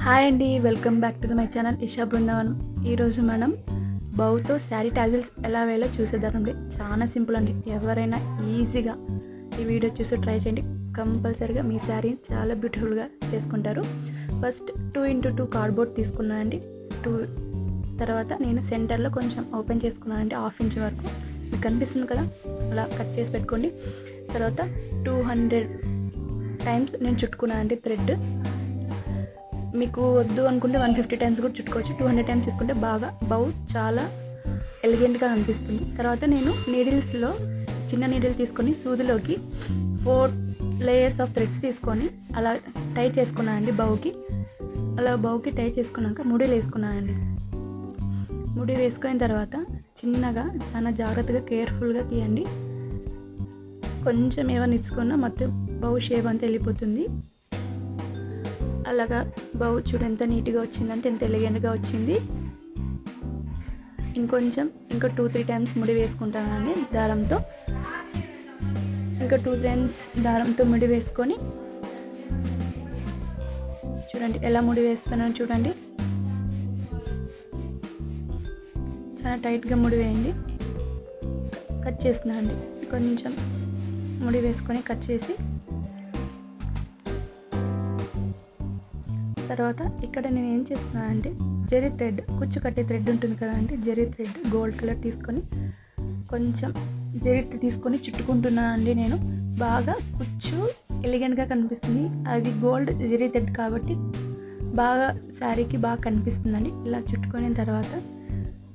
Hi అండి, welcome back to my channel Isha Brindavanam. ఈరోజు మనం బౌతో శారీ టాజిల్స్ ఎలా వేయాలో చూసేద్దామండి. చాలా సింపుల్ అండి. ఎవరైనా ఈజీగా ఈ వీడియో చూసి ట్రై చేయండి. కంపల్సరీగా మీ శారీ చాలా బ్యూటిఫుల్గా చేసుకుంటారు. ఫస్ట్ 2x2 కార్డ్బోర్డ్ తీసుకున్నానండి. తర్వాత నేను సెంటర్లో కొంచెం ఓపెన్ చేసుకున్నానండి, 1/2 ఇంచ్ వరకు. మీకు కనిపిస్తుంది కదా, అలా కట్ చేసి పెట్టుకోండి. తర్వాత 200 టైమ్స్ నేను చుట్టుకున్నానండి థ్రెడ్. మీకు వద్దు అనుకుంటే 150 టైమ్స్ కూడా చుట్టుకోవచ్చు. 200 టైమ్స్ తీసుకుంటే బాగా బౌ చాలా ఎలిగెంట్గా అనిపిస్తుంది. తర్వాత నేను నీడిల్స్లో చిన్న నీడిల్ తీసుకొని సూదిలోకి 4 లేయర్స్ ఆఫ్ థ్రెడ్స్ తీసుకొని అలా టై చేసుకున్నానండి బౌకి. అలా బౌకి టై చేసుకున్నాక ముడి వేసుకున్నానండి. ముడి వేసుకున్న తర్వాత చిన్నగా చాలా జాగ్రత్తగా కేర్ఫుల్గా తీయండి. కొంచెం ఏమైనా ఇచ్చుకున్నా మొత్తం బౌ షేప్ అంతా వెళ్ళిపోతుంది. అలాగా బౌ చూడు ఎంత నీట్గా వచ్చిందంటే, ఎంత ఎలిగెంట్గా వచ్చింది. ఇంకా 2-3 టైమ్స్ ముడి వేసుకుంటానండి దారంతో. ఇంకా 2 టైమ్స్ దారంతో ముడి వేసుకొని చూడండి ఎలా ముడి వేస్తున్నాను చూడండి. చాలా టైట్గా ముడి వేయండి. కట్ చేస్తున్నానండి. కొంచెం ముడి వేసుకొని కట్ చేసి తర్వాత ఇక్కడ నేను ఏం చేస్తున్నానంటే జరీ థ్రెడ్, కుచ్చు కట్టే థ్రెడ్ ఉంటుంది కదండి, జరీ థ్రెడ్ గోల్డ్ కలర్ తీసుకొని కొంచెం జరీ తీసుకొని చుట్టుకుంటున్నానండి. నేను బాగా కుచ్చు ఎలిగెంట్గా కనిపిస్తుంది. అది గోల్డ్ జరీ థ్రెడ్ కాబట్టి బాగా శారీకి బాగా కనిపిస్తుందండి. ఇలా చుట్టుకున్న తర్వాత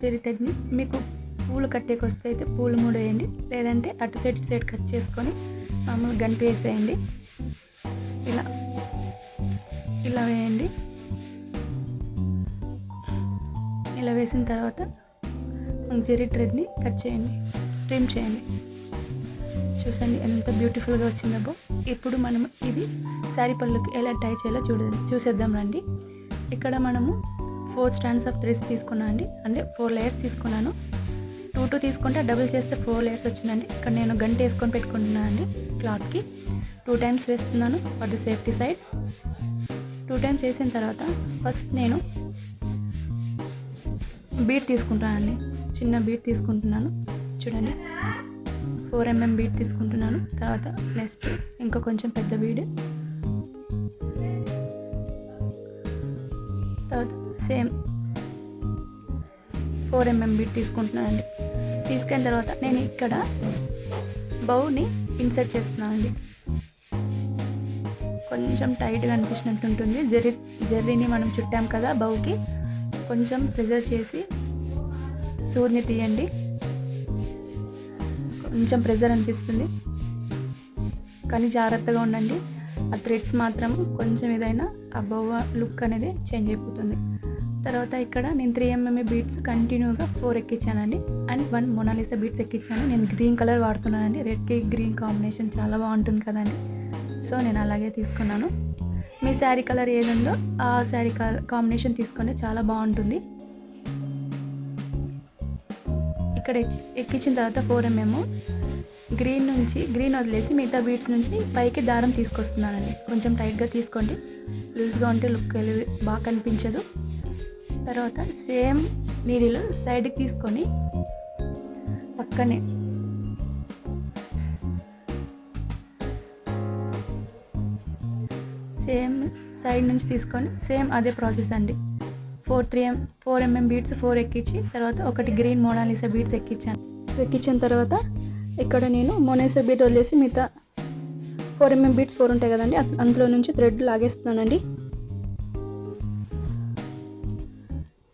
జరీ థ్రెడ్ని మీకు పూలు కట్టేకి వస్తే అయితే పూలు మూడు వేయండి, లేదంటే అటు సైడ్ ఇటు సైడ్ కట్ చేసుకొని మామూలు గంట వేసేయండి. ఇలా వేయండి. ఇలా వేసిన తర్వాత జరీ థ్రెడ్ని కట్ చేయండి, ట్రిమ్ చేయండి. చూసండి ఎంత బ్యూటిఫుల్గా వచ్చిందో. ఇప్పుడు మనము ఇది శారీ పళ్ళుకి ఎలా టై చేయాలో చూసేద్దాం రండి. ఇక్కడ మనము 4 స్టాండ్స్ ఆఫ్ థ్రెడ్స్ తీసుకున్నాను అండి, అంటే 4 లేయర్స్ తీసుకున్నాను. 2 తీసుకుంటే డబుల్ చేస్తే 4 లేయర్స్ వచ్చిందండి. ఇక్కడ నేను గంట వేసుకొని పెట్టుకుంటున్నాను అండి. క్లాత్కి 2 టైమ్స్ వేస్తున్నాను for the safety side. 2 times వేసిన తర్వాత ఫస్ట్ నేను బీట్ తీసుకుంటానండి. చిన్న బీట్ తీసుకుంటున్నాను చూడండి, 4 mm బీట్ తీసుకుంటున్నాను. తర్వాత నెక్స్ట్ ఇంకా కొంచెం పెద్ద బీడ్, తర్వాత సేమ్ 4 mm బీట్ తీసుకుంటున్నానండి. తీసుకున్న తర్వాత నేను ఇక్కడ బౌని ఇన్సర్ట్ చేస్తున్నానండి. కొంచెం టైట్గా అనిపించినట్టు ఉంటుంది. జర్రీని మనం చుట్టాం కదా బౌకి, కొంచెం ప్రెజర్ చేసి సూదిని తీయండి. కొంచెం ప్రెజర్ అనిపిస్తుంది కానీ జాగ్రత్తగా ఉండండి. ఆ థ్రెడ్స్ మాత్రం కొంచెం ఏదైనా ఆ బౌ లుక్ అనేది చేంజ్ అయిపోతుంది. తర్వాత ఇక్కడ నేను 3 mm బీడ్స్ కంటిన్యూగా 4 ఎక్కించానండి, అండ్ 1 మొనాలిసా బీడ్స్ ఎక్కించాను. నేను గ్రీన్ కలర్ వాడుతున్నానండి. రెడ్కి గ్రీన్ కాంబినేషన్ చాలా బాగుంటుంది కదండి, సో నేను అలాగే తీసుకున్నాను. మీ శారీ కలర్ ఏదుందో ఆ శారీ కాంబినేషన్ తీసుకుంటే చాలా బాగుంటుంది. ఇక్కడ ఎక్కించిన తర్వాత 4 mm గ్రీన్ వదిలేసి మిగతా బీడ్స్ నుంచి పైకి దారం తీసుకొస్తున్నానండి. కొంచెం టైట్గా తీసుకోండి, లూజ్గా ఉంటే లుక్ బాగా కనిపించదు. తర్వాత సేమ్ నీడిల్ సైడ్కి తీసుకొని పక్కనే సేమ్ సైడ్ నుంచి తీసుకొని సేమ్ అదే ప్రాసెస్ అండి. 4 mm బీడ్స్ 4 ఎక్కించి తర్వాత ఒకటి గ్రీన్ మొనాలిసా బీడ్స్ ఎక్కించిన తర్వాత ఇక్కడ నేను మొనాలిసా బీడ్ వదిలేసి మిగతా 4 mm బీడ్స్ 4 ఉంటాయి కదండి, అందులో నుంచి థ్రెడ్ లాగేస్తున్నానండి.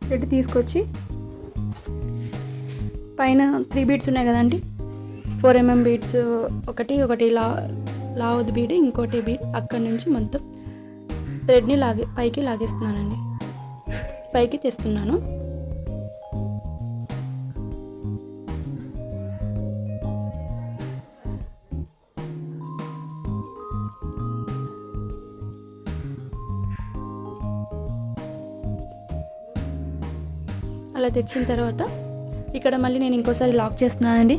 థ్రెడ్ తీసుకొచ్చి పైన 3 బీడ్స్ ఉన్నాయి కదండి, 4 mm బీడ్స్ ఒకటి లావుది బీడ్, ఇంకోటి బీడ్, అక్కడి నుంచి మొత్తం థ్రెడ్ని పైకి లాగేస్తున్నానండి, పైకి తెస్తున్నాను. అలా తెచ్చిన తర్వాత ఇక్కడ మళ్ళీ నేను ఇంకోసారి లాక్ చేస్తున్నానండి.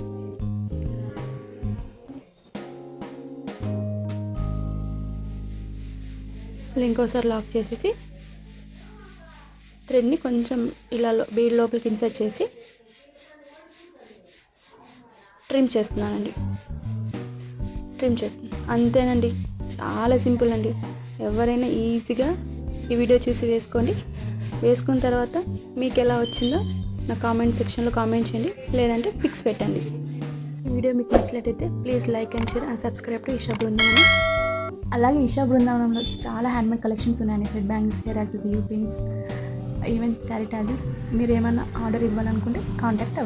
ఇంకోసారి లాక్ చేసేసి థ్రెడ్ని కొంచెం ఇలా బీడ్ లోపలికి ఇన్సర్ట్ చేసి ట్రిమ్ చేస్తున్నానండి. అంతేనండి, చాలా సింపుల్ అండి. ఎవరైనా ఈజీగా ఈ వీడియో చూసి వేసుకున్న తర్వాత మీకు ఎలా వచ్చిందో నా కామెంట్ సెక్షన్లో కామెంట్ చేయండి, లేదంటే పిక్స్ పెట్టండి. ఈ వీడియో మీకు నచ్చినట్టయితే please like and share and subscribe to Isha Brindavanam. అలాగే ఈషా బృందావనంలో చాలా హ్యాండ్మేడ్ కలెక్షన్స్ ఉన్నాయండి. Head bangles, hair accessories, U pins, even sari tassels. మీరు ఏమైనా ఆర్డర్ ఇవ్వాలనుకుంటే కాంటాక్ట్ అవ్వండి.